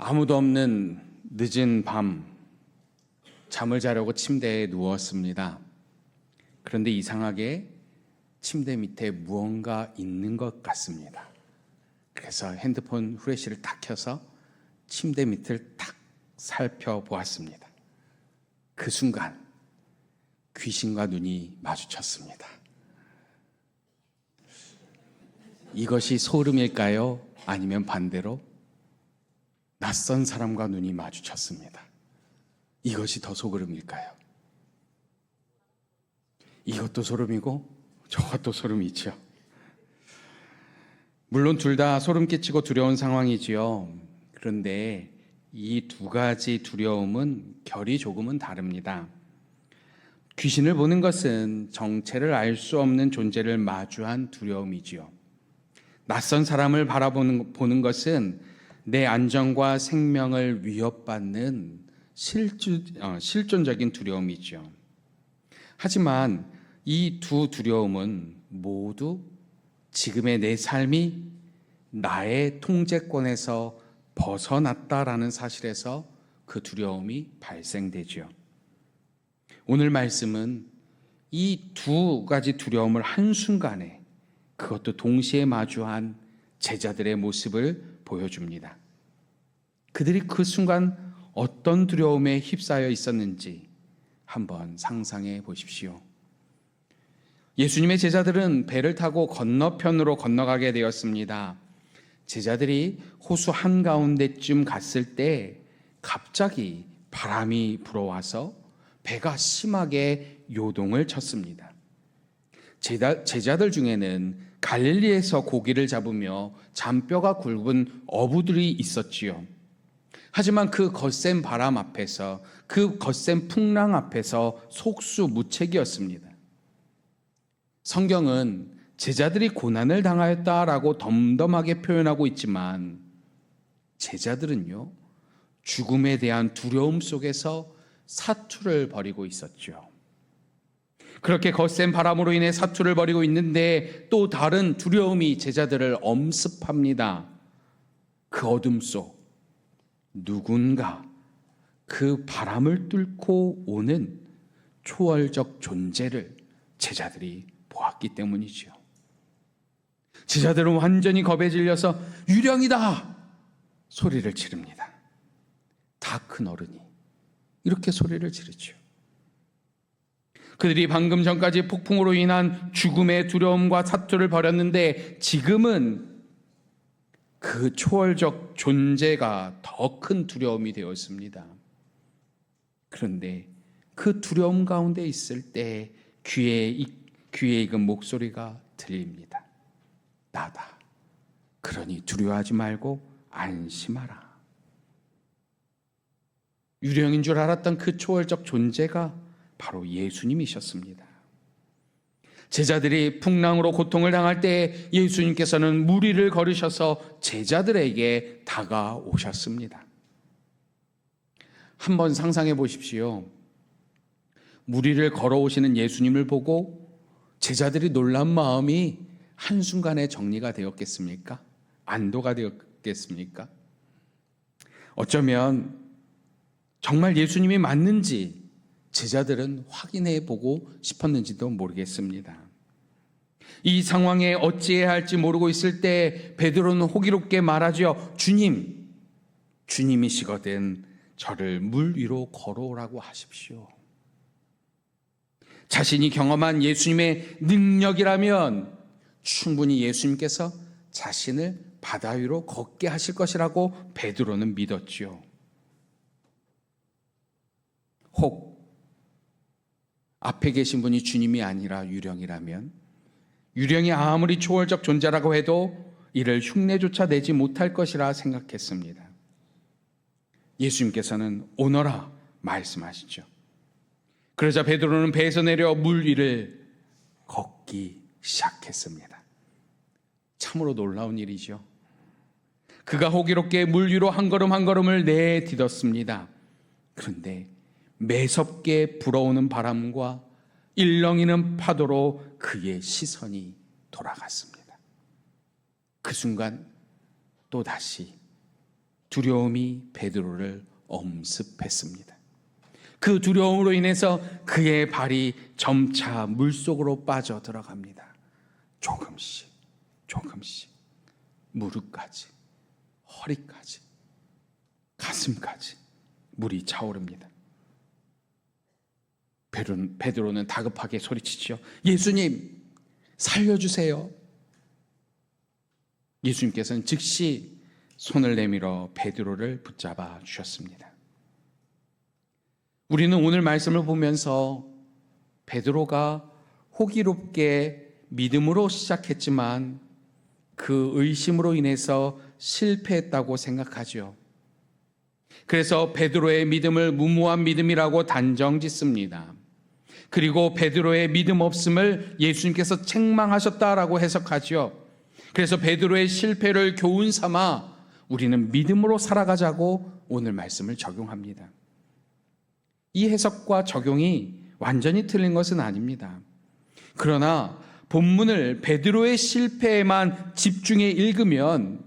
아무도 없는 늦은 밤, 잠을 자려고 침대에 누웠습니다. 그런데 이상하게 침대 밑에 무언가 있는 것 같습니다. 그래서 핸드폰 후레쉬를 탁 켜서 침대 밑을 탁 살펴보았습니다. 그 순간 귀신과 눈이 마주쳤습니다. 이것이 소름일까요? 아니면 반대로 낯선 사람과 눈이 마주쳤습니다. 이것이 더 소름일까요? 이것도 소름이고 저것도 소름이죠. 물론 둘 다 소름 끼치고 두려운 상황이지요. 그런데 이 두 가지 두려움은 결이 조금은 다릅니다. 귀신을 보는 것은 정체를 알 수 없는 존재를 마주한 두려움이지요. 낯선 사람을 바라보는 것은 내 안전과 생명을 위협받는 실존적인 두려움이죠. 하지만 이 두 두려움은 모두 지금의 내 삶이 나의 통제권에서 벗어났다라는 사실에서 그 두려움이 발생되죠. 오늘 말씀은 이 두 가지 두려움을 한순간에 그것도 동시에 마주한 제자들의 모습을 보여줍니다. 그들이 그 순간 어떤 두려움에 휩싸여 있었는지 한번 상상해 보십시오. 예수님의 제자들은 배를 타고 건너편으로 건너가게 되었습니다. 제자들이 호수 한가운데쯤 갔을 때 갑자기 바람이 불어와서 배가 심하게 요동을 쳤습니다. 제자들 중에는 갈릴리에서 고기를 잡으며 잔뼈가 굵은 어부들이 있었지요. 하지만 그 거센 바람 앞에서, 그 거센 풍랑 앞에서 속수무책이었습니다. 성경은 제자들이 고난을 당하였다라고 덤덤하게 표현하고 있지만 제자들은요, 죽음에 대한 두려움 속에서 사투를 벌이고 있었죠. 그렇게 거센 바람으로 인해 사투를 벌이고 있는데 또 다른 두려움이 제자들을 엄습합니다. 그 어둠 속 누군가 그 바람을 뚫고 오는 초월적 존재를 제자들이 보았기 때문이죠. 제자들은 완전히 겁에 질려서 유령이다! 소리를 지릅니다. 다 큰 어른이 이렇게 소리를 지르죠. 그들이 방금 전까지 폭풍으로 인한 죽음의 두려움과 사투를 벌였는데 지금은 그 초월적 존재가 더 큰 두려움이 되었습니다. 그런데 그 두려움 가운데 있을 때 귀에 익은 목소리가 들립니다. 나다. 그러니 두려워하지 말고 안심하라. 유령인 줄 알았던 그 초월적 존재가 바로 예수님이셨습니다. 제자들이 풍랑으로 고통을 당할 때 예수님께서는 무리를 걸으셔서 제자들에게 다가오셨습니다. 한번 상상해 보십시오. 무리를 걸어오시는 예수님을 보고 제자들이 놀란 마음이 한순간에 정리가 되었겠습니까? 안도가 되었겠습니까? 어쩌면 정말 예수님이 맞는지 제자들은 확인해 보고 싶었는지도 모르겠습니다. 이 상황에 어찌해야 할지 모르고 있을 때 베드로는 호기롭게 말하죠. 주님이시거든 저를 물 위로 걸어오라고 하십시오. 자신이 경험한 예수님의 능력이라면 충분히 예수님께서 자신을 바다 위로 걷게 하실 것이라고 베드로는 믿었죠. 혹 앞에 계신 분이 주님이 아니라 유령이라면 유령이 아무리 초월적 존재라고 해도 이를 흉내조차 내지 못할 것이라 생각했습니다. 예수님께서는 오너라 말씀하시죠. 그러자 베드로는 배에서 내려 물 위를 걷기 시작했습니다. 참으로 놀라운 일이죠. 그가 호기롭게 물 위로 한 걸음 한 걸음을 내딛었습니다. 그런데 매섭게 불어오는 바람과 일렁이는 파도로 그의 시선이 돌아갔습니다. 그 순간 또다시 두려움이 베드로를 엄습했습니다. 그 두려움으로 인해서 그의 발이 점차 물속으로 빠져 들어갑니다. 조금씩 무릎까지, 허리까지, 가슴까지 물이 차오릅니다. 베드로는 다급하게 소리치죠. 예수님, 살려주세요. 예수님께서는 즉시 손을 내밀어 베드로를 붙잡아 주셨습니다. 우리는 오늘 말씀을 보면서 베드로가 호기롭게 믿음으로 시작했지만 그 의심으로 인해서 실패했다고 생각하죠. 그래서 베드로의 믿음을 무모한 믿음이라고 단정짓습니다. 그리고 베드로의 믿음 없음을 예수님께서 책망하셨다라고 해석하죠. 그래서 베드로의 실패를 교훈 삼아 우리는 믿음으로 살아가자고 오늘 말씀을 적용합니다. 이 해석과 적용이 완전히 틀린 것은 아닙니다. 그러나 본문을 베드로의 실패에만 집중해 읽으면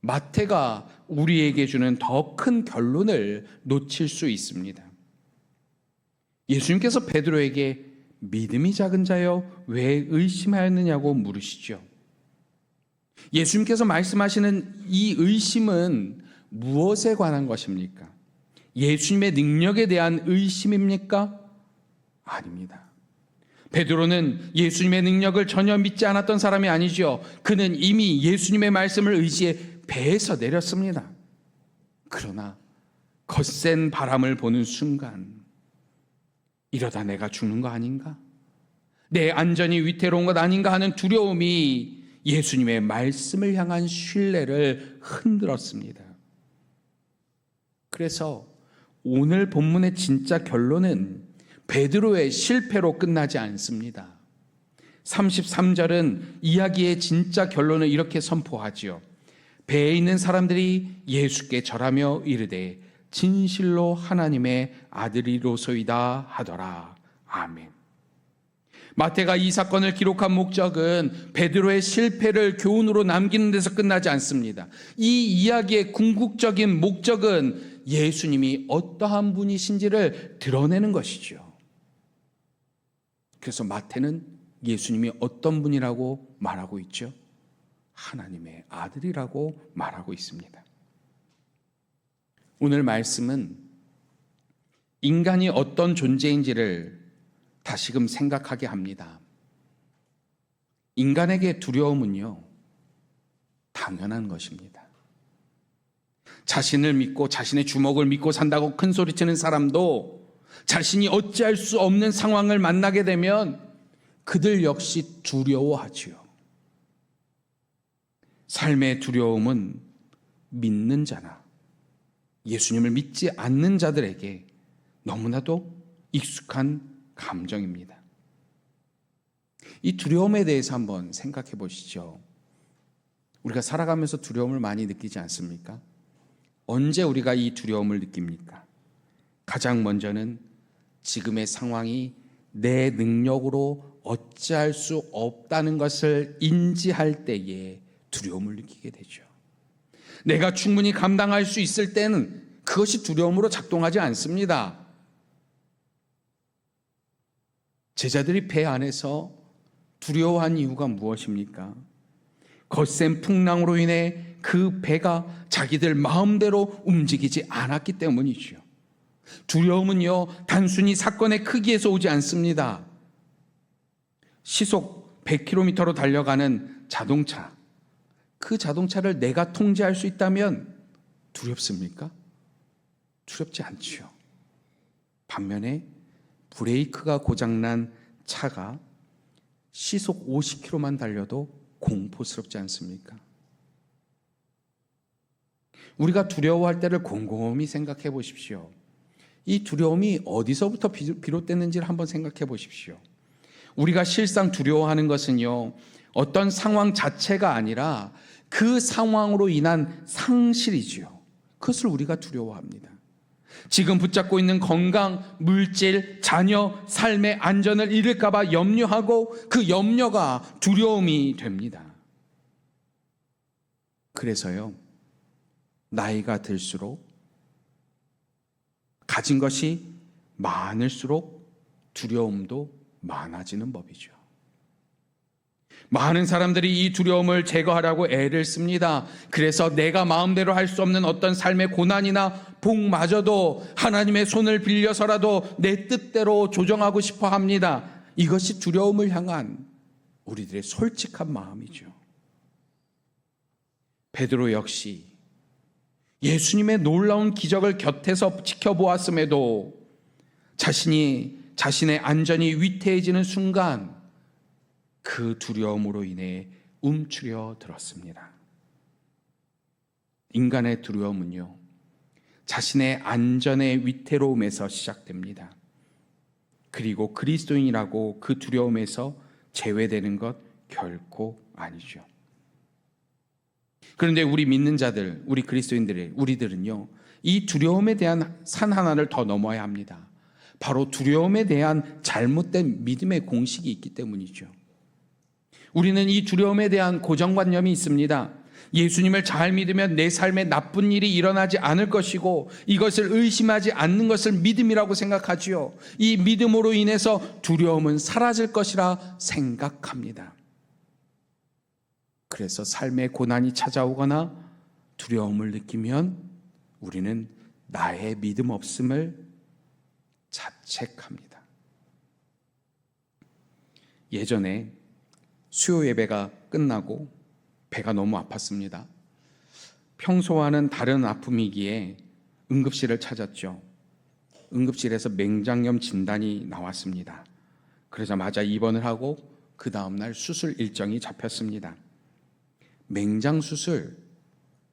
마태가 우리에게 주는 더 큰 결론을 놓칠 수 있습니다. 예수님께서 베드로에게 믿음이 작은 자여 왜 의심하였느냐고 물으시죠. 예수님께서 말씀하시는 이 의심은 무엇에 관한 것입니까? 예수님의 능력에 대한 의심입니까? 아닙니다. 베드로는 예수님의 능력을 전혀 믿지 않았던 사람이 아니죠. 그는 이미 예수님의 말씀을 의지해 배에서 내렸습니다. 그러나 거센 바람을 보는 순간 이러다 내가 죽는 거 아닌가? 내 안전이 위태로운 것 아닌가 하는 두려움이 예수님의 말씀을 향한 신뢰를 흔들었습니다. 그래서 오늘 본문의 진짜 결론은 베드로의 실패로 끝나지 않습니다. 33절은 이야기의 진짜 결론을 이렇게 선포하지요. 배에 있는 사람들이 예수께 절하며 이르되 진실로 하나님의 아들이로소이다 하더라. 아멘. 마태가 이 사건을 기록한 목적은 베드로의 실패를 교훈으로 남기는 데서 끝나지 않습니다. 이 이야기의 궁극적인 목적은 예수님이 어떠한 분이신지를 드러내는 것이죠. 그래서 마태는 예수님이 어떤 분이라고 말하고 있죠? 하나님의 아들이라고 말하고 있습니다. 오늘 말씀은 인간이 어떤 존재인지를 다시금 생각하게 합니다. 인간에게 두려움은요, 당연한 것입니다. 자신을 믿고 자신의 주먹을 믿고 산다고 큰 소리치는 사람도 자신이 어찌할 수 없는 상황을 만나게 되면 그들 역시 두려워하지요. 삶의 두려움은 믿는 자나 예수님을 믿지 않는 자들에게 너무나도 익숙한 감정입니다. 이 두려움에 대해서 한번 생각해 보시죠. 우리가 살아가면서 두려움을 많이 느끼지 않습니까? 언제 우리가 이 두려움을 느낍니까? 가장 먼저는 지금의 상황이 내 능력으로 어찌할 수 없다는 것을 인지할 때에 두려움을 느끼게 되죠. 내가 충분히 감당할 수 있을 때는 그것이 두려움으로 작동하지 않습니다. 제자들이 배 안에서 두려워한 이유가 무엇입니까? 거센 풍랑으로 인해 그 배가 자기들 마음대로 움직이지 않았기 때문이죠. 두려움은요, 단순히 사건의 크기에서 오지 않습니다. 시속 100km로 달려가는 자동차, 그 자동차를 내가 통제할 수 있다면 두렵습니까? 두렵지 않죠. 반면에 브레이크가 고장난 차가 시속 50km만 달려도 공포스럽지 않습니까? 우리가 두려워할 때를 곰곰이 생각해 보십시오. 이 두려움이 어디서부터 비롯됐는지를 한번 생각해 보십시오. 우리가 실상 두려워하는 것은요, 어떤 상황 자체가 아니라 그 상황으로 인한 상실이지요. 그것을 우리가 두려워합니다. 지금 붙잡고 있는 건강, 물질, 자녀, 삶의 안전을 잃을까 봐 염려하고 그 염려가 두려움이 됩니다. 그래서요, 나이가 들수록 가진 것이 많을수록 두려움도 많아지는 법이죠. 많은 사람들이 이 두려움을 제거하려고 애를 씁니다. 그래서 내가 마음대로 할 수 없는 어떤 삶의 고난이나 복마저도 하나님의 손을 빌려서라도 내 뜻대로 조정하고 싶어 합니다. 이것이 두려움을 향한 우리들의 솔직한 마음이죠. 베드로 역시 예수님의 놀라운 기적을 곁에서 지켜보았음에도 자신의 안전이 위태해지는 순간 그 두려움으로 인해 움츠려 들었습니다. 인간의 두려움은요, 자신의 안전의 위태로움에서 시작됩니다. 그리고 그리스도인이라고 그 두려움에서 제외되는 것 결코 아니죠. 그런데 우리 믿는 자들, 우리 우리들은요, 이 두려움에 대한 산 하나를 더 넘어야 합니다. 바로 두려움에 대한 잘못된 믿음의 공식이 있기 때문이죠. 우리는 이 두려움에 대한 고정관념이 있습니다. 예수님을 잘 믿으면 내 삶에 나쁜 일이 일어나지 않을 것이고 이것을 의심하지 않는 것을 믿음이라고 생각하지요. 이 믿음으로 인해서 두려움은 사라질 것이라 생각합니다. 그래서 삶의 고난이 찾아오거나 두려움을 느끼면 우리는 나의 믿음 없음을 자책합니다. 예전에 수요 예배가 끝나고 배가 너무 아팠습니다. 평소와는 다른 아픔이기에 응급실을 찾았죠. 응급실에서 맹장염 진단이 나왔습니다. 그러자마자 입원을 하고 그 다음날 수술 일정이 잡혔습니다. 맹장 수술,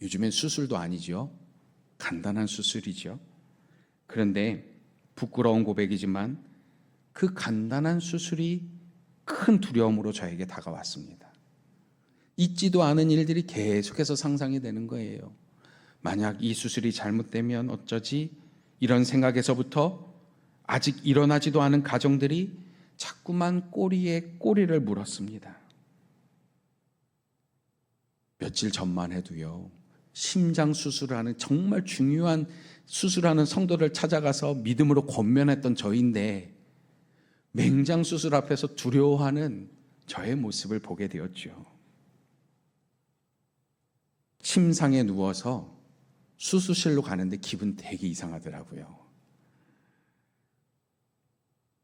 요즘엔 수술도 아니죠. 간단한 수술이죠. 그런데 부끄러운 고백이지만 그 간단한 수술이 큰 두려움으로 저에게 다가왔습니다. 있지도 않은 일들이 계속해서 상상이 되는 거예요. 만약 이 수술이 잘못되면 어쩌지? 이런 생각에서부터 아직 일어나지도 않은 가정들이 자꾸만 꼬리에 꼬리를 물었습니다. 며칠 전만 해도요, 심장 수술을 하는 정말 중요한 수술하는 성도를 찾아가서 믿음으로 권면했던 저인데 맹장 수술 앞에서 두려워하는 저의 모습을 보게 되었죠. 침상에 누워서 수술실로 가는데 기분 되게 이상하더라고요.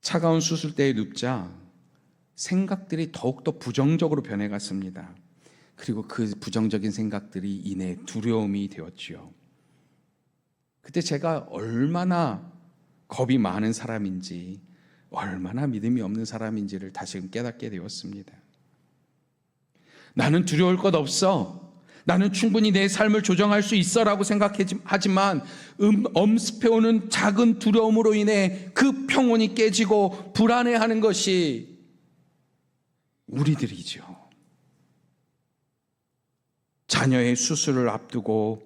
차가운 수술대에 눕자 생각들이 더욱더 부정적으로 변해갔습니다. 그리고 그 부정적인 생각들이 인해 두려움이 되었지요. 그때 제가 얼마나 겁이 많은 사람인지, 얼마나 믿음이 없는 사람인지를 다시금 깨닫게 되었습니다. 나는 두려울 것 없어. 나는 충분히 내 삶을 조정할 수 있어라고 생각하지만 엄습해오는 작은 두려움으로 인해 그 평온이 깨지고 불안해하는 것이 우리들이죠. 자녀의 수술을 앞두고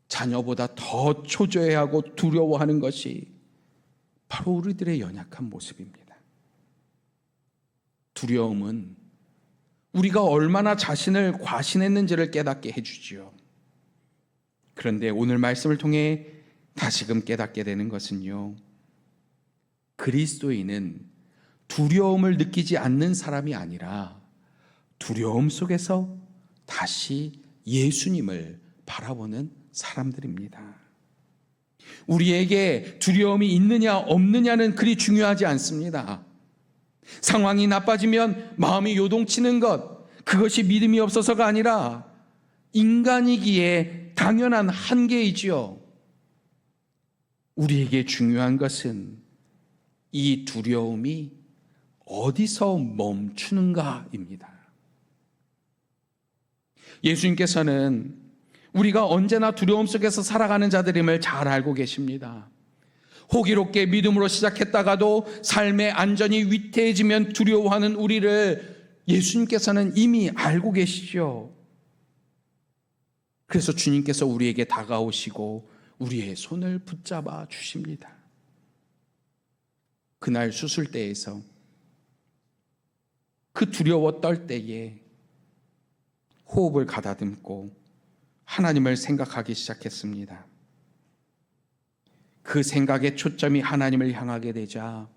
자녀보다 더 초조해하고 두려워하는 것이 바로 우리들의 연약한 모습입니다. 두려움은 우리가 얼마나 자신을 과신했는지를 깨닫게 해주지요. 그런데 오늘 말씀을 통해 다시금 깨닫게 되는 것은요, 그리스도인은 두려움을 느끼지 않는 사람이 아니라 두려움 속에서 다시 예수님을 바라보는 사람들입니다. 우리에게 두려움이 있느냐 없느냐는 그리 중요하지 않습니다. 상황이 나빠지면 마음이 요동치는 것, 그것이 믿음이 없어서가 아니라 인간이기에 당연한 한계이지요. 우리에게 중요한 것은 이 두려움이 어디서 멈추는가입니다. 예수님께서는 우리가 언제나 두려움 속에서 살아가는 자들임을 잘 알고 계십니다. 호기롭게 믿음으로 시작했다가도 삶의 안전이 위태해지면 두려워하는 우리를 예수님께서는 이미 알고 계시죠. 그래서 주님께서 우리에게 다가오시고 우리의 손을 붙잡아 주십니다. 그날 수술대에서 그 두려워 떨 때에 호흡을 가다듬고 하나님을 생각하기 시작했습니다. 그 생각의 초점이 하나님을 향하게 되자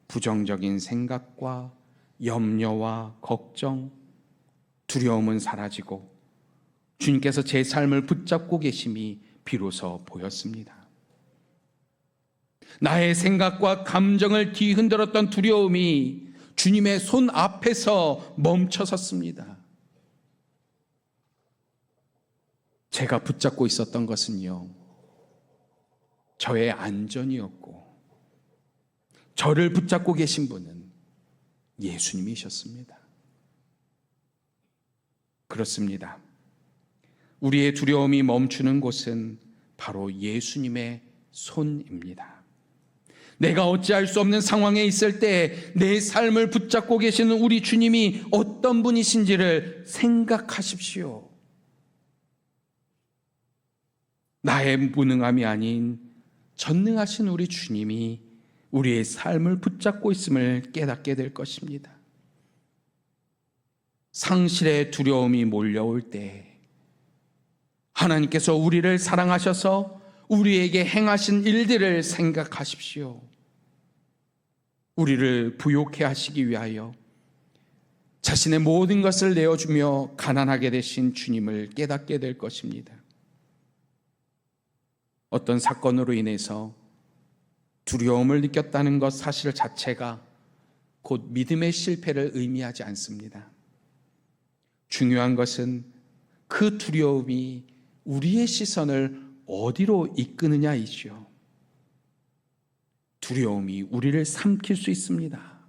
부정적인 생각과 염려와 걱정, 두려움은 사라지고 주님께서 제 삶을 붙잡고 계심이 비로소 보였습니다. 나의 생각과 감정을 뒤흔들었던 두려움이 주님의 손 앞에서 멈춰섰습니다. 제가 붙잡고 있었던 것은요, 저의 안전이었고, 저를 붙잡고 계신 분은 예수님이셨습니다. 그렇습니다. 우리의 두려움이 멈추는 곳은 바로 예수님의 손입니다. 내가 어찌할 수 없는 상황에 있을 때 내 삶을 붙잡고 계시는 우리 주님이 어떤 분이신지를 생각하십시오. 나의 무능함이 아닌 전능하신 우리 주님이 우리의 삶을 붙잡고 있음을 깨닫게 될 것입니다. 상실의 두려움이 몰려올 때 하나님께서 우리를 사랑하셔서 우리에게 행하신 일들을 생각하십시오. 우리를 부욕해 하시기 위하여 자신의 모든 것을 내어주며 가난하게 되신 주님을 깨닫게 될 것입니다. 어떤 사건으로 인해서 두려움을 느꼈다는 것 사실 자체가 곧 믿음의 실패를 의미하지 않습니다. 중요한 것은 그 두려움이 우리의 시선을 어디로 이끄느냐이죠. 두려움이 우리를 삼킬 수 있습니다.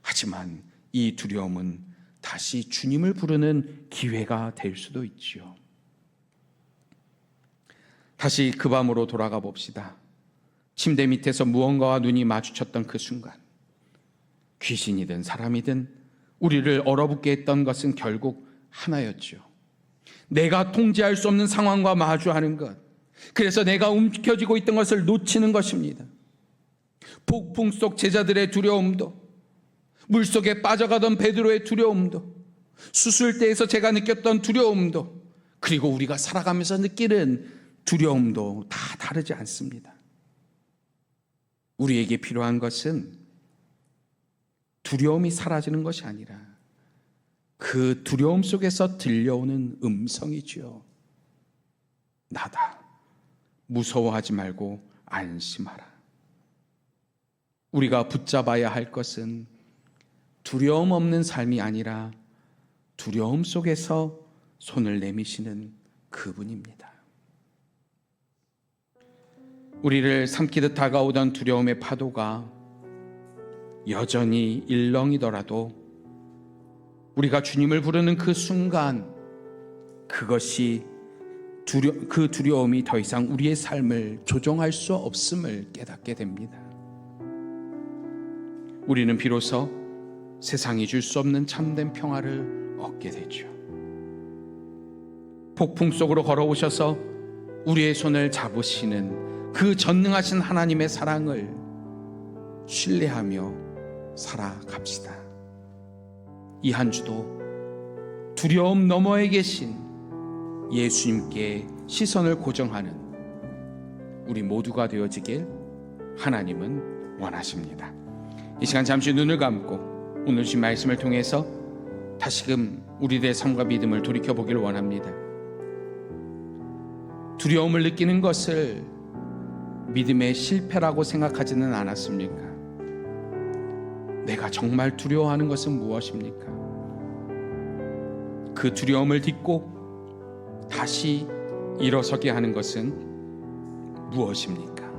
하지만 이 두려움은 다시 주님을 부르는 기회가 될 수도 있지요. 다시 그 밤으로 돌아가 봅시다. 침대 밑에서 무언가와 눈이 마주쳤던 그 순간, 귀신이든 사람이든 우리를 얼어붙게 했던 것은 결국 하나였죠. 내가 통제할 수 없는 상황과 마주하는 것, 그래서 내가 움켜쥐고 있던 것을 놓치는 것입니다. 폭풍 속 제자들의 두려움도, 물속에 빠져가던 베드로의 두려움도, 수술대에서 제가 느꼈던 두려움도, 그리고 우리가 살아가면서 느끼는 두려움도 다 다르지 않습니다. 우리에게 필요한 것은 두려움이 사라지는 것이 아니라 그 두려움 속에서 들려오는 음성이지요. 나다. 무서워하지 말고 안심하라. 우리가 붙잡아야 할 것은 두려움 없는 삶이 아니라 두려움 속에서 손을 내미시는 그분입니다. 우리를 삼키듯 다가오던 두려움의 파도가 여전히 일렁이더라도 우리가 주님을 부르는 그 순간, 그것이 그 두려움이 더 이상 우리의 삶을 조종할 수 없음을 깨닫게 됩니다. 우리는 비로소 세상이 줄 수 없는 참된 평화를 얻게 되죠. 폭풍 속으로 걸어오셔서 우리의 손을 잡으시는 그 전능하신 하나님의 사랑을 신뢰하며 살아갑시다. 이 한 주도 두려움 너머에 계신 예수님께 시선을 고정하는 우리 모두가 되어지길 하나님은 원하십니다. 이 시간 잠시 눈을 감고 오늘 주신 말씀을 통해서 다시금 우리들의 삶과 믿음을 돌이켜보길 원합니다. 두려움을 느끼는 것을 믿음의 실패라고 생각하지는 않았습니까? 내가 정말 두려워하는 것은 무엇입니까? 그 두려움을 딛고 다시 일어서게 하는 것은 무엇입니까?